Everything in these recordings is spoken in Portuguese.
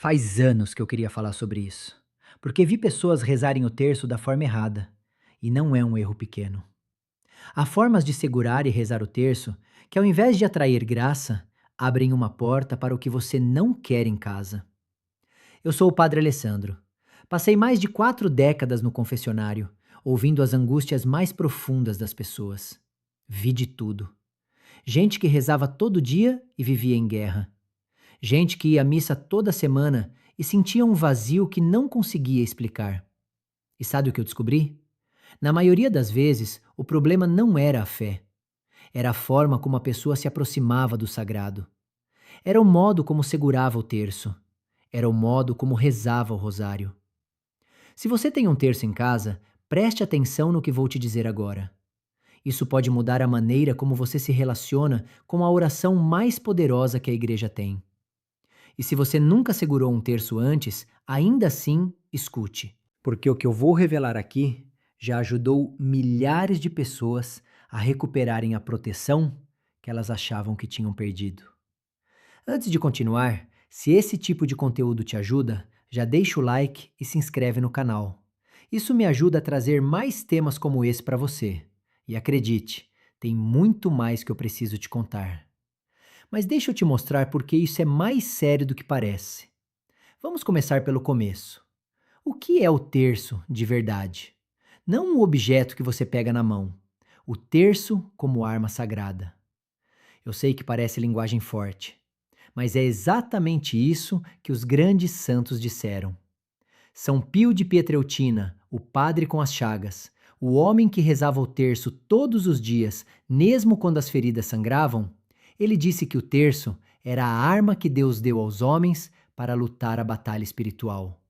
Faz anos que eu queria falar sobre isso, porque vi pessoas rezarem o terço da forma errada, e não é um erro pequeno. Há formas de segurar e rezar o terço que, ao invés de atrair graça, abrem uma porta para o que você não quer em casa. Eu sou o Padre Alessandro. Passei mais de 4 décadas no confessionário, ouvindo as angústias mais profundas das pessoas. Vi de tudo. Gente que rezava todo dia e vivia em guerra. Gente que ia à missa toda semana e sentia um vazio que não conseguia explicar. E sabe o que eu descobri? Na maioria das vezes, o problema não era a fé. Era a forma como a pessoa se aproximava do sagrado. Era o modo como segurava o terço. Era o modo como rezava o rosário. Se você tem um terço em casa, preste atenção no que vou te dizer agora. Isso pode mudar a maneira como você se relaciona com a oração mais poderosa que a igreja tem. E se você nunca segurou um terço antes, ainda assim, escute. Porque o que eu vou revelar aqui já ajudou milhares de pessoas a recuperarem a proteção que elas achavam que tinham perdido. Antes de continuar, se esse tipo de conteúdo te ajuda, já deixa o like e se inscreve no canal. Isso me ajuda a trazer mais temas como esse para você. E acredite, tem muito mais que eu preciso te contar. Mas deixa eu te mostrar porque isso é mais sério do que parece. Vamos começar pelo começo. O que é o terço de verdade? Não um objeto que você pega na mão. O terço como arma sagrada. Eu sei que parece linguagem forte, mas é exatamente isso que os grandes santos disseram. São Pio de Pietrelcina, o padre com as chagas, o homem que rezava o terço todos os dias, mesmo quando as feridas sangravam, ele disse que o terço era a arma que Deus deu aos homens para lutar a batalha espiritual.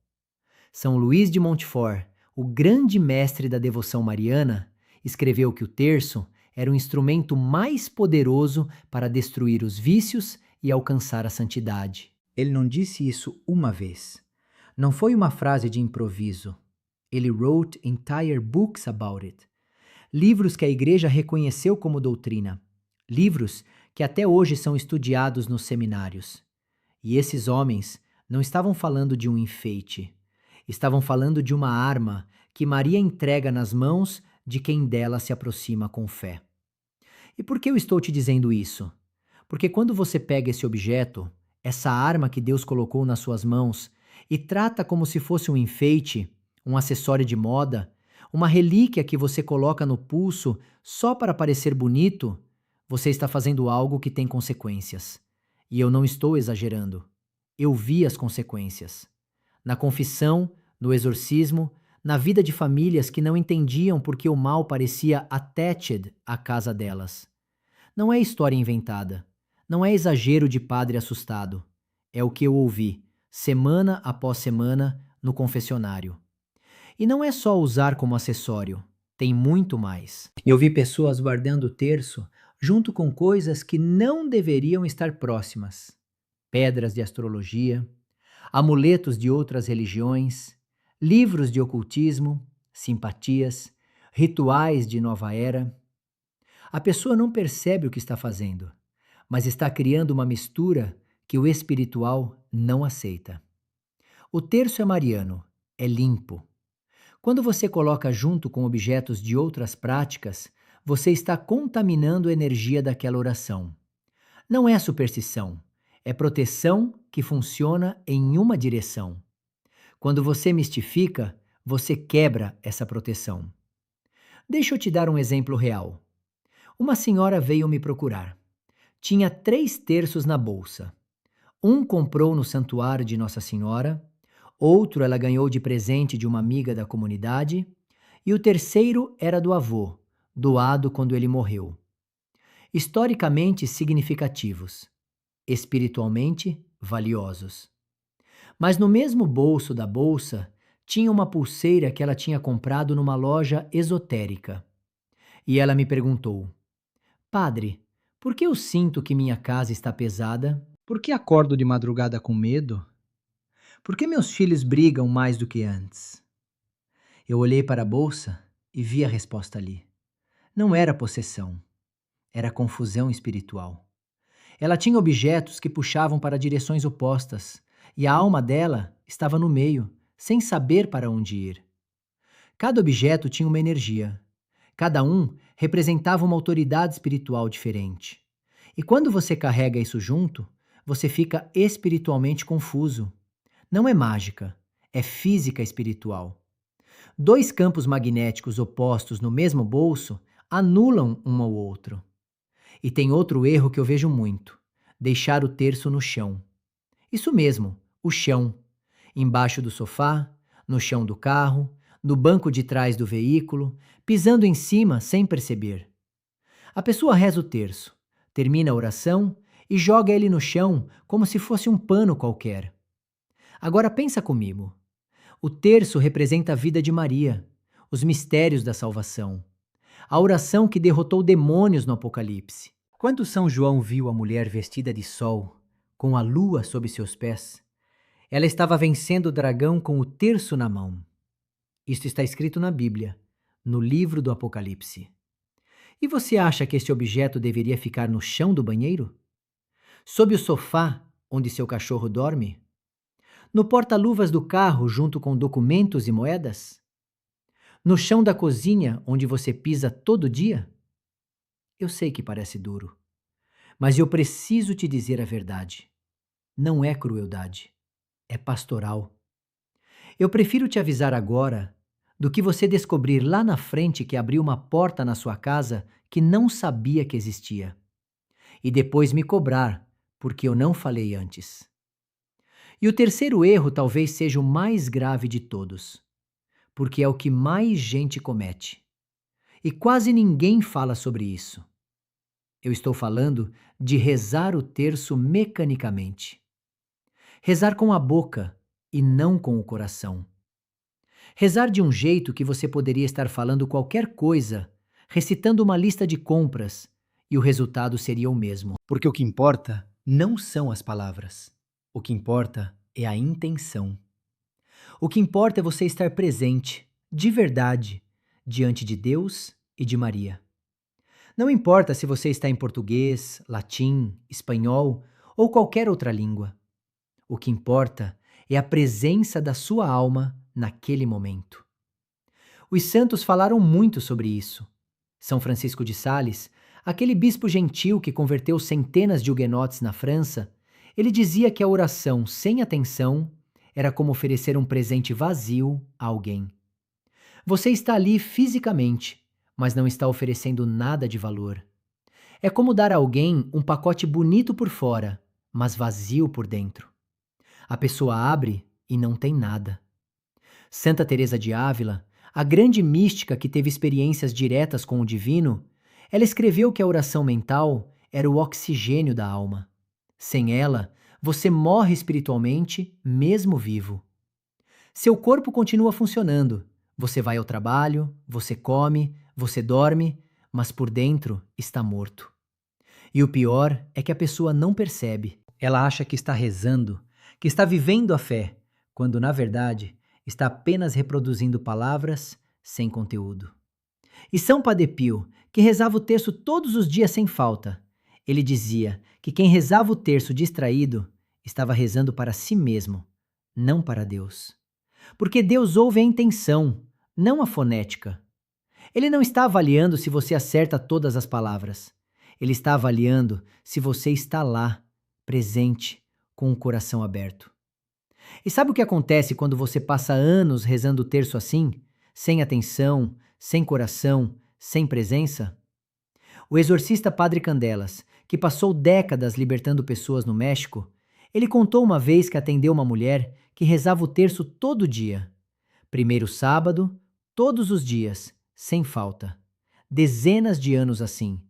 São Luís de Montfort, o grande mestre da devoção mariana, escreveu que o terço era o instrumento mais poderoso para destruir os vícios e alcançar a santidade. Ele não disse isso uma vez. Não foi uma frase de improviso. Ele wrote entire books about it. Livros que a igreja reconheceu como doutrina. Livros que até hoje são estudiados nos seminários. E esses homens não estavam falando de um enfeite. Estavam falando de uma arma que Maria entrega nas mãos de quem dela se aproxima com fé. E por que eu estou te dizendo isso? Porque quando você pega esse objeto, essa arma que Deus colocou nas suas mãos, e trata como se fosse um enfeite, um acessório de moda, uma relíquia que você coloca no pulso só para parecer bonito, você está fazendo algo que tem consequências. E eu não estou exagerando. Eu vi as consequências. Na confissão, no exorcismo, na vida de famílias que não entendiam por que o mal parecia attached à casa delas. Não é história inventada. Não é exagero de padre assustado. É o que eu ouvi, semana após semana, no confessionário. E não é só usar como acessório. Tem muito mais. Eu vi pessoas guardando o terço junto com coisas que não deveriam estar próximas. Pedras de astrologia, amuletos de outras religiões, livros de ocultismo, simpatias, rituais de nova era. A pessoa não percebe o que está fazendo, mas está criando uma mistura que o espiritual não aceita. O terço é mariano, é limpo. Quando você coloca junto com objetos de outras práticas, você está contaminando a energia daquela oração. Não é superstição, é proteção que funciona em uma direção. Quando você mistifica, você quebra essa proteção. Deixa eu te dar um exemplo real. Uma senhora veio me procurar. Tinha 3 terços na bolsa. Um comprou no santuário de Nossa Senhora, outro ela ganhou de presente de uma amiga da comunidade, e o terceiro era do avô, doado quando ele morreu. Historicamente significativos, espiritualmente valiosos. Mas no mesmo bolso da bolsa tinha uma pulseira que ela tinha comprado numa loja esotérica. E ela me perguntou: Padre, por que eu sinto que minha casa está pesada? Por que acordo de madrugada com medo? Por que meus filhos brigam mais do que antes? Eu olhei para a bolsa e vi a resposta ali. Não era possessão, era confusão espiritual. Ela tinha objetos que puxavam para direções opostas, e a alma dela estava no meio, sem saber para onde ir. Cada objeto tinha uma energia. Cada um representava uma autoridade espiritual diferente. E quando você carrega isso junto, você fica espiritualmente confuso. Não é mágica, é física espiritual. Dois campos magnéticos opostos no mesmo bolso anulam um ao outro. E tem outro erro que eu vejo muito: deixar o terço no chão. Isso mesmo, o chão. Embaixo do sofá, no chão do carro, no banco de trás do veículo, pisando em cima sem perceber. A pessoa reza o terço, termina a oração e joga ele no chão como se fosse um pano qualquer. Agora pensa comigo. O terço representa a vida de Maria, os mistérios da salvação, a oração que derrotou demônios no Apocalipse. Quando São João viu a mulher vestida de sol, com a lua sob seus pés, ela estava vencendo o dragão com o terço na mão. Isto está escrito na Bíblia, no livro do Apocalipse. E você acha que este objeto deveria ficar no chão do banheiro? Sob o sofá onde seu cachorro dorme? No porta-luvas do carro junto com documentos e moedas? No chão da cozinha onde você pisa todo dia? Eu sei que parece duro, mas eu preciso te dizer a verdade. Não é crueldade, é pastoral. Eu prefiro te avisar agora do que você descobrir lá na frente que abriu uma porta na sua casa que não sabia que existia. E depois me cobrar porque eu não falei antes. E o terceiro erro talvez seja o mais grave de todos, porque é o que mais gente comete. E quase ninguém fala sobre isso. Eu estou falando de rezar o terço mecanicamente. Rezar com a boca e não com o coração. Rezar de um jeito que você poderia estar falando qualquer coisa, recitando uma lista de compras, e o resultado seria o mesmo. Porque o que importa não são as palavras. O que importa é a intenção. O que importa é você estar presente, de verdade, diante de Deus e de Maria. Não importa se você está em português, latim, espanhol ou qualquer outra língua. O que importa é a presença da sua alma naquele momento. Os santos falaram muito sobre isso. São Francisco de Sales, aquele bispo gentil que converteu centenas de huguenotes na França, ele dizia que a oração sem atenção era como oferecer um presente vazio a alguém. Você está ali fisicamente, mas não está oferecendo nada de valor. É como dar a alguém um pacote bonito por fora, mas vazio por dentro. A pessoa abre e não tem nada. Santa Teresa de Ávila, a grande mística que teve experiências diretas com o divino, ela escreveu que a oração mental era o oxigênio da alma. Sem ela, você morre espiritualmente, mesmo vivo. Seu corpo continua funcionando. Você vai ao trabalho, você come, você dorme, mas por dentro está morto. E o pior é que a pessoa não percebe. Ela acha que está rezando, que está vivendo a fé, quando na verdade está apenas reproduzindo palavras sem conteúdo. E São Padre Pio, que rezava o terço todos os dias sem falta, ele dizia que quem rezava o terço distraído estava rezando para si mesmo, não para Deus. Porque Deus ouve a intenção, não a fonética. Ele não está avaliando se você acerta todas as palavras. Ele está avaliando se você está lá, presente, com o coração aberto. E sabe o que acontece quando você passa anos rezando o terço assim, sem atenção, sem coração, sem presença? O exorcista Padre Candelas, que passou décadas libertando pessoas no México, ele contou uma vez que atendeu uma mulher que rezava o terço todo dia. Primeiro sábado, todos os dias, sem falta. Dezenas de anos assim.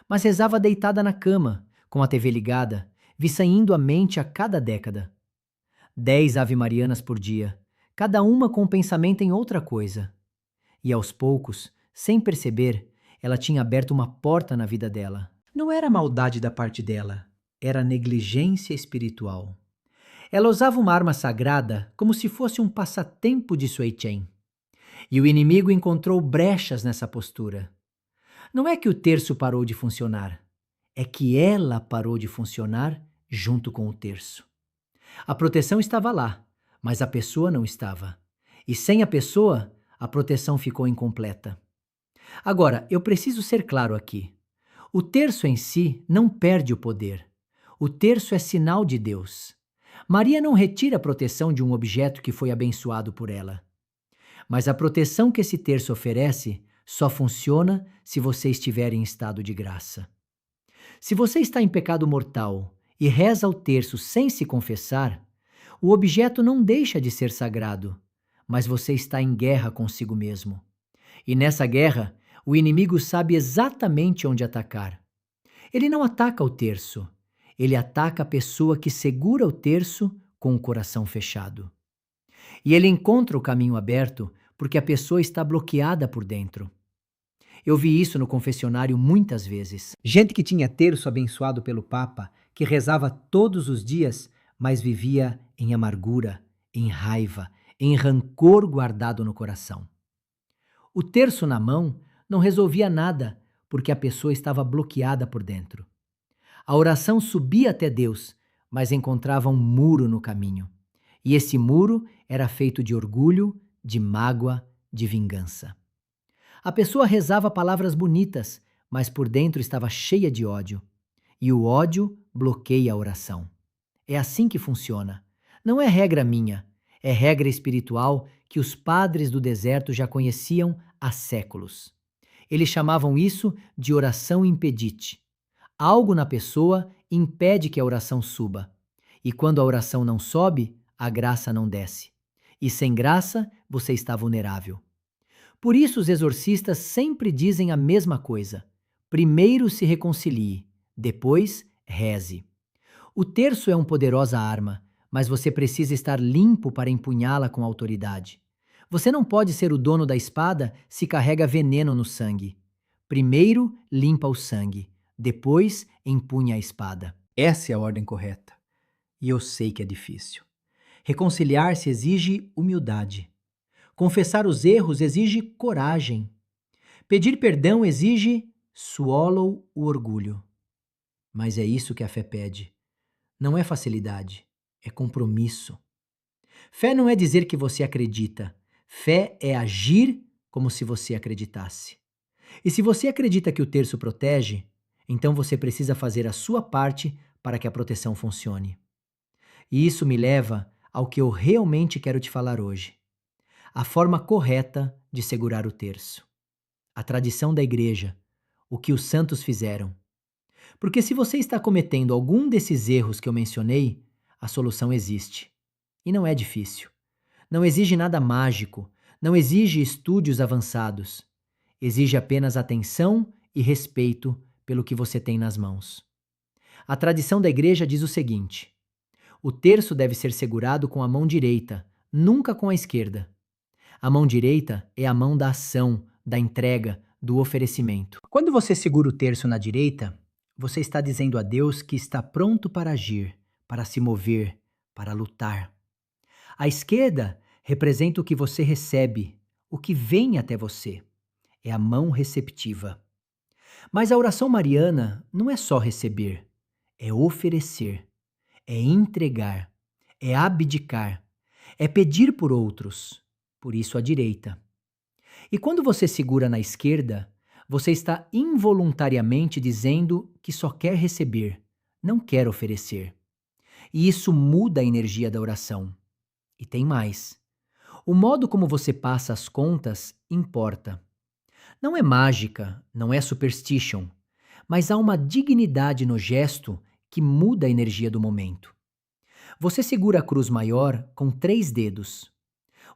Mas rezava deitada na cama, com a TV ligada, viçaindo a mente a cada década. 10 ave-marianas por dia, cada uma com um pensamento em outra coisa. E aos poucos, sem perceber, ela tinha aberto uma porta na vida dela. Não era maldade da parte dela, era negligência espiritual. Ela usava uma arma sagrada como se fosse um passatempo de Sui Chen. E o inimigo encontrou brechas nessa postura. Não é que o terço parou de funcionar, é que ela parou de funcionar junto com o terço. A proteção estava lá, mas a pessoa não estava. E sem a pessoa, a proteção ficou incompleta. Agora, eu preciso ser claro aqui. O terço em si não perde o poder. O terço é sinal de Deus. Maria não retira a proteção de um objeto que foi abençoado por ela. Mas a proteção que esse terço oferece só funciona se você estiver em estado de graça. Se você está em pecado mortal e reza o terço sem se confessar, o objeto não deixa de ser sagrado, mas você está em guerra consigo mesmo. E nessa guerra, o inimigo sabe exatamente onde atacar. Ele não ataca o terço, ele ataca a pessoa que segura o terço com o coração fechado. E ele encontra o caminho aberto porque a pessoa está bloqueada por dentro. Eu vi isso no confessionário muitas vezes. Gente que tinha terço abençoado pelo Papa, que rezava todos os dias, mas vivia em amargura, em raiva, em rancor guardado no coração. O terço na mão não resolvia nada, porque a pessoa estava bloqueada por dentro. A oração subia até Deus, mas encontrava um muro no caminho. E esse muro era feito de orgulho, de mágoa, de vingança. A pessoa rezava palavras bonitas, mas por dentro estava cheia de ódio. E o ódio bloqueia a oração. É assim que funciona. Não é regra minha, é regra espiritual que os padres do deserto já conheciam há séculos. Eles chamavam isso de oração impedite. Algo na pessoa impede que a oração suba. E quando a oração não sobe, a graça não desce. E sem graça, você está vulnerável. Por isso os exorcistas sempre dizem a mesma coisa. Primeiro se reconcilie, depois reze. O terço é uma poderosa arma, mas você precisa estar limpo para empunhá-la com autoridade. Você não pode ser o dono da espada se carrega veneno no sangue. Primeiro limpa o sangue, depois empunha a espada. Essa é a ordem correta. E eu sei que é difícil. Reconciliar-se exige humildade. Confessar os erros exige coragem. Pedir perdão exige swallow o orgulho. Mas é isso que a fé pede. Não é facilidade, é compromisso. Fé não é dizer que você acredita. Fé é agir como se você acreditasse. E se você acredita que o terço protege, então você precisa fazer a sua parte para que a proteção funcione. E isso me leva ao que eu realmente quero te falar hoje. A forma correta de segurar o terço. A tradição da igreja, o que os santos fizeram. Porque se você está cometendo algum desses erros que eu mencionei, a solução existe. E não é difícil. Não exige nada mágico, não exige estúdios avançados. Exige apenas atenção e respeito pelo que você tem nas mãos. A tradição da igreja diz o seguinte: o terço deve ser segurado com a mão direita, nunca com a esquerda. A mão direita é a mão da ação, da entrega, do oferecimento. Quando você segura o terço na direita, você está dizendo a Deus que está pronto para agir, para se mover, para lutar. A esquerda representa o que você recebe, o que vem até você. É a mão receptiva. Mas a oração mariana não é só receber, é oferecer, é entregar, é abdicar, é pedir por outros, por isso a direita. E quando você segura na esquerda, você está involuntariamente dizendo que só quer receber, não quer oferecer. E isso muda a energia da oração. E tem mais. O modo como você passa as contas importa. Não é mágica, não é superstition, mas há uma dignidade no gesto que muda a energia do momento. Você segura a cruz maior com 3 dedos.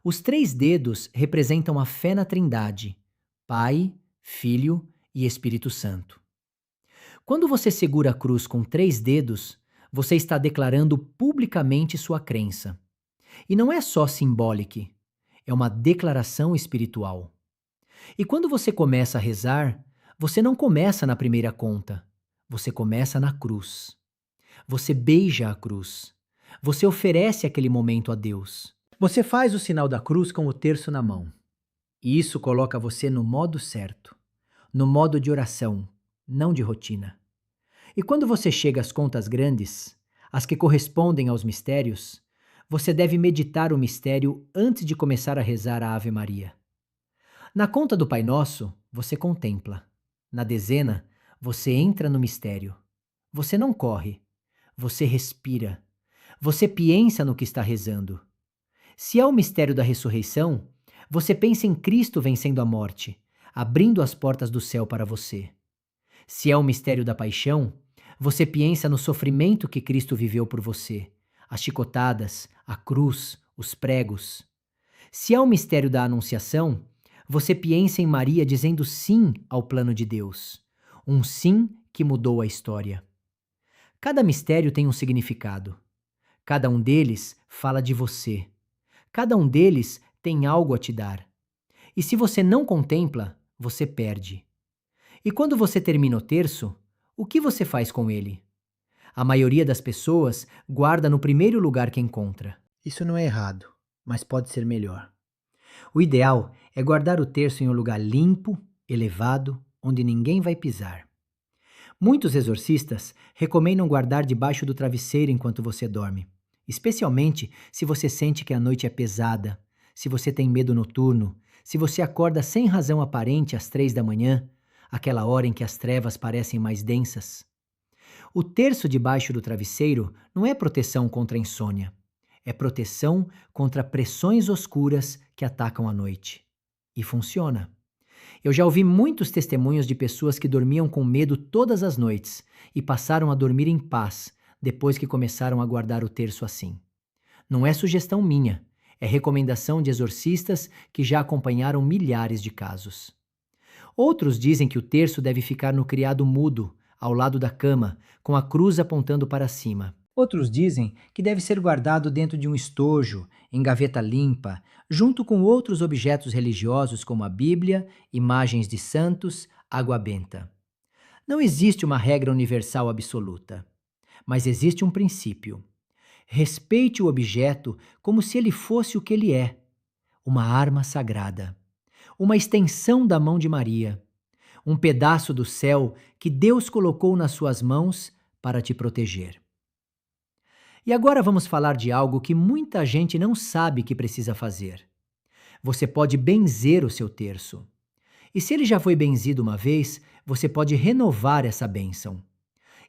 Os 3 dedos representam a fé na Trindade, Pai, Filho e Espírito Santo. Quando você segura a cruz com 3 dedos, você está declarando publicamente sua crença. E não é só simbólica, é uma declaração espiritual. E quando você começa a rezar, você não começa na primeira conta, você começa na cruz. Você beija a cruz. Você oferece aquele momento a Deus. Você faz o sinal da cruz com o terço na mão. E isso coloca você no modo certo, no modo de oração, não de rotina. E quando você chega às contas grandes, as que correspondem aos mistérios, você deve meditar o mistério antes de começar a rezar a Ave Maria. Na conta do Pai Nosso, você contempla. Na dezena, você entra no mistério. Você não corre, você respira. Você pensa no que está rezando. Se é o mistério da ressurreição, você pensa em Cristo vencendo a morte, abrindo as portas do céu para você. Se é o mistério da paixão, você pensa no sofrimento que Cristo viveu por você, as chicotadas, a cruz, os pregos. Se é o mistério da anunciação, você pensa em Maria dizendo sim ao plano de Deus, um sim que mudou a história. Cada mistério tem um significado. Cada um deles fala de você. Cada um deles tem algo a te dar. E se você não contempla, você perde. E quando você termina o terço, o que você faz com ele? A maioria das pessoas guarda no primeiro lugar que encontra. Isso não é errado, mas pode ser melhor. O ideal é guardar o terço em um lugar limpo, elevado, onde ninguém vai pisar. Muitos exorcistas recomendam guardar debaixo do travesseiro enquanto você dorme, especialmente se você sente que a noite é pesada, se você tem medo noturno, se você acorda sem razão aparente às 3 da manhã, aquela hora em que as trevas parecem mais densas. O terço debaixo do travesseiro não é proteção contra a insônia, é proteção contra pressões oscuras que atacam a noite. E funciona. Eu já ouvi muitos testemunhos de pessoas que dormiam com medo todas as noites e passaram a dormir em paz depois que começaram a guardar o terço assim. Não é sugestão minha, é recomendação de exorcistas que já acompanharam milhares de casos. Outros dizem que o terço deve ficar no criado mudo, ao lado da cama, com a cruz apontando para cima. Outros dizem que deve ser guardado dentro de um estojo, em gaveta limpa, junto com outros objetos religiosos como a Bíblia, imagens de santos, água benta. Não existe uma regra universal absoluta, mas existe um princípio. Respeite o objeto como se ele fosse o que ele é, uma arma sagrada, uma extensão da mão de Maria, um pedaço do céu que Deus colocou nas suas mãos para te proteger. E agora vamos falar de algo que muita gente não sabe que precisa fazer. Você pode benzer o seu terço. E se ele já foi benzido uma vez, você pode renovar essa bênção.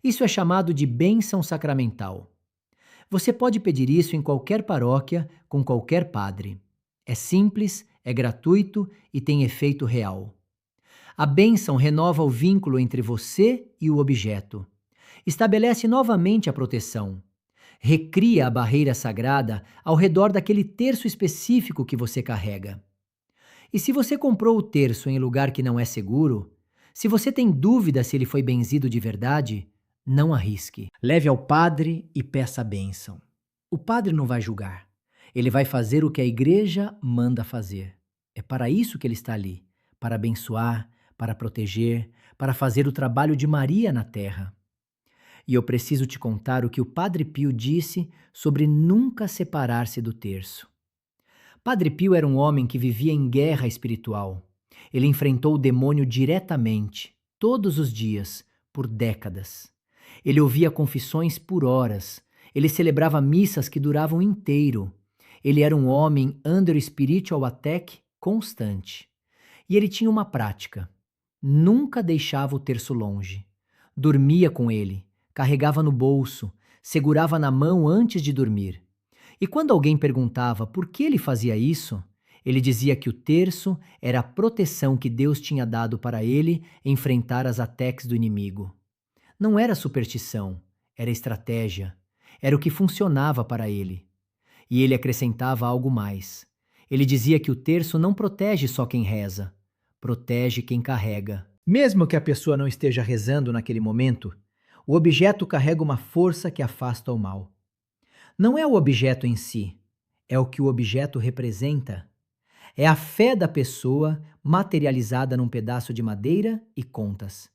Isso é chamado de bênção sacramental. Você pode pedir isso em qualquer paróquia, com qualquer padre. É simples, é gratuito e tem efeito real. A bênção renova o vínculo entre você e o objeto. Estabelece novamente a proteção. Recria a barreira sagrada ao redor daquele terço específico que você carrega. E se você comprou o terço em lugar que não é seguro, se você tem dúvida se ele foi benzido de verdade, não arrisque. Leve ao padre e peça a bênção. O padre não vai julgar. Ele vai fazer o que a igreja manda fazer. É para isso que ele está ali, para abençoar, para proteger, para fazer o trabalho de Maria na terra. E eu preciso te contar o que o Padre Pio disse sobre nunca separar-se do terço. Padre Pio era um homem que vivia em guerra espiritual. Ele enfrentou o demônio diretamente, todos os dias, por décadas. Ele ouvia confissões por horas. Ele celebrava missas que duravam inteiro. Ele era um homem under spiritual attack constante. E ele tinha uma prática. Nunca deixava o terço longe. Dormia com ele, carregava no bolso, segurava na mão antes de dormir. E quando alguém perguntava por que ele fazia isso, ele dizia que o terço era a proteção que Deus tinha dado para ele enfrentar as ataques do inimigo. Não era superstição, era estratégia. Era o que funcionava para ele. E ele acrescentava algo mais. Ele dizia que o terço não protege só quem reza, protege quem carrega. Mesmo que a pessoa não esteja rezando naquele momento, o objeto carrega uma força que afasta o mal. Não é o objeto em si, é o que o objeto representa. É a fé da pessoa materializada num pedaço de madeira e contas.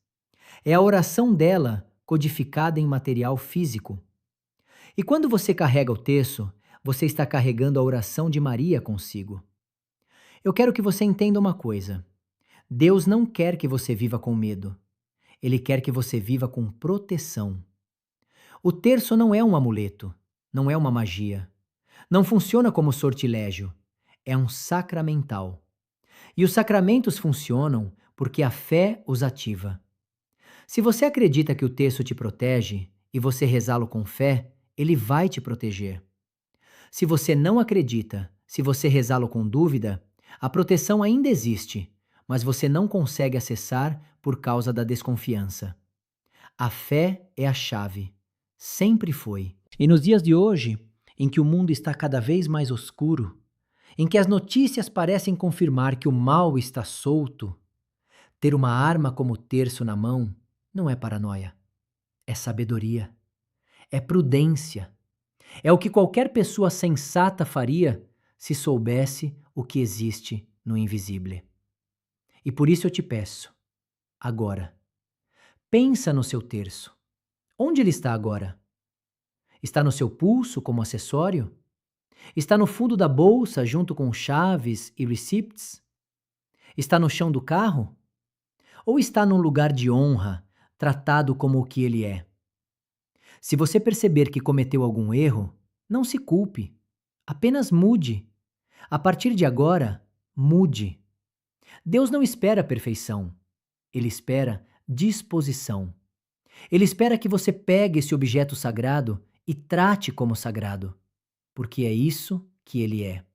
É a oração dela codificada em material físico. E quando você carrega o terço, você está carregando a oração de Maria consigo. Eu quero que você entenda uma coisa. Deus não quer que você viva com medo. Ele quer que você viva com proteção. O terço não é um amuleto, não é uma magia. Não funciona como sortilégio. É um sacramental. E os sacramentos funcionam porque a fé os ativa. Se você acredita que o terço te protege e você rezá-lo com fé, ele vai te proteger. Se você não acredita, se você rezá-lo com dúvida, a proteção ainda existe, mas você não consegue acessar por causa da desconfiança. A fé é a chave. Sempre foi. E nos dias de hoje, em que o mundo está cada vez mais escuro, em que as notícias parecem confirmar que o mal está solto, ter uma arma como terço na mão não é paranoia, é sabedoria, é prudência, é o que qualquer pessoa sensata faria se soubesse o que existe no invisível. E por isso eu te peço, agora, pensa no seu terço. Onde ele está agora? Está no seu pulso como acessório? Está no fundo da bolsa junto com chaves e receipts? Está no chão do carro? Ou está num lugar de honra, tratado como o que ele é? Se você perceber que cometeu algum erro, não se culpe. Apenas mude. A partir de agora, mude. Deus não espera perfeição. Ele espera disposição. Ele espera que você pegue esse objeto sagrado e trate como sagrado, porque é isso que ele é.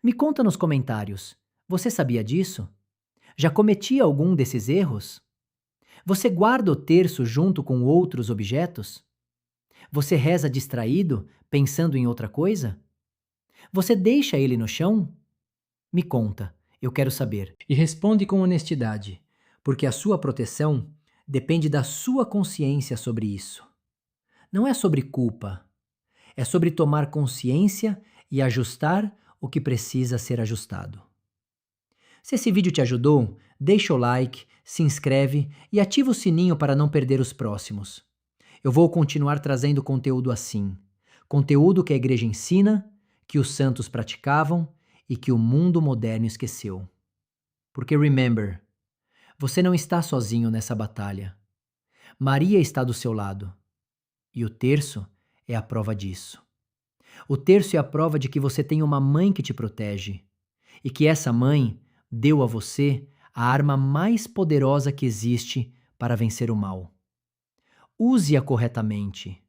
Me conta nos comentários. Você sabia disso? Já cometia algum desses erros? Você guarda o terço junto com outros objetos? Você reza distraído, pensando em outra coisa? Você deixa ele no chão? Me conta, eu quero saber. E responde com honestidade, porque a sua proteção depende da sua consciência sobre isso. Não é sobre culpa, é sobre tomar consciência e ajustar o que precisa ser ajustado. Se esse vídeo te ajudou, deixa o like, se inscreve e ativa o sininho para não perder os próximos. Eu vou continuar trazendo conteúdo assim. Conteúdo que a igreja ensina, que os santos praticavam e que o mundo moderno esqueceu. Porque remember, você não está sozinho nessa batalha. Maria está do seu lado. E o terço é a prova disso. O terço é a prova de que você tem uma mãe que te protege. E que essa mãe deu a você a arma mais poderosa que existe para vencer o mal. Use-a corretamente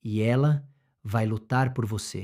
e ela vai lutar por você.